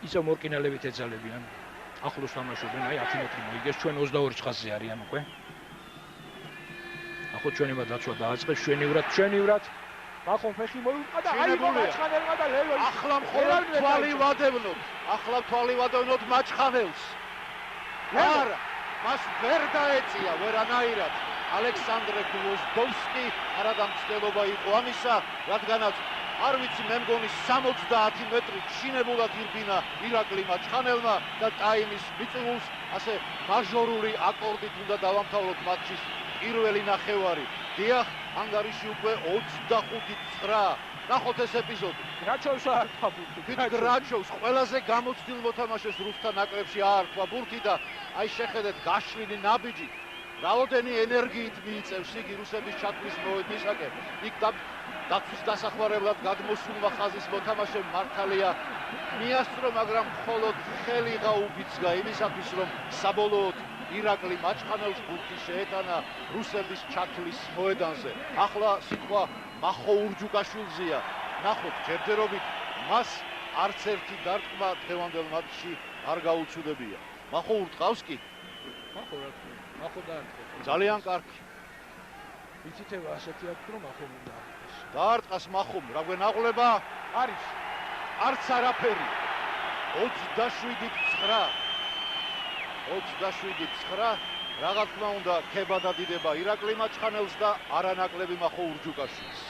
ისევ მორკინალებით ეძალებიან. ახლოს თამაშობენ, აი 10 მეტრი მოიგეს, ჩვენ 22 ხაზზე არიან უკვე. ახლა ჩვენება დაცვა დააწყეს, ჩვენივრად. ახლა ფეხი მოიყვება და აი მაჩხანელმა და ლეველი. ახლა მხოლოდ თვალი ვადევნოთ მაჩხანელს. არა, მას ვერ დაეწია ვერანაირად. ალექსანდრე გლოზდოვსკი არადამცდელობა იყო ამისა, რადგანაც არ ვიცი, მე მგონი 70 მეტრი შინებულად ირბინა ირაკლი მაჩხანელმა და ტაიმის მიწურულს ასე მაჟორული აკორდით უნდა დავამთავროთ მატჩის პირველი ნახევარი. დიახ, ანგარიში უკვე 25-9. ნახოთ ეს ეპიზოდი. გრაჩოვს აართვა ბურთი. გრაჩოვს ყველაზე გამოცდილ მოთამაშეს რუსთა ნაკრებში აართვა ბურთი და აი შეხედეთ გაშლილი ნაბიჯი. რაოდენი ენერგიით მიიწევს იგი რუსების ჩათვლის მისაკენ. იქ დაცვის დასახმარებლად გადმოსულმა ხაზის მოთამაშემ მართალია მიასწრო, მაგრამ მხოლოდ ხელი გაუბიძგა იმისათვის, რომ საბოლოოდ ირაკლი მაჩხანელს ბურთი შეეტანა რუსების ჩათვლის მოედანზე. ახლა სიტყვა მახო ურჯუკაშვილზეა. ნახოთ, ჯერჯერობით მას არც ერთი დარტყმა დღევანდელ მატჩში არ გაუწუდებია. მახო ურტყავს კი? მახო დაარტყა. ძალიან კარგი. იცითება ასეთი აქვს, რომ მახო უნდა დაარტყას. დაარტყას მახომ, რა გვენაღლება? არის. არც არაფერი. 27-9. 27-9. რა თქმა უნდა, ქება დადიდება ირაკლი მაჩხანელს და არანაკლები მახო ურჯუკაშვილს.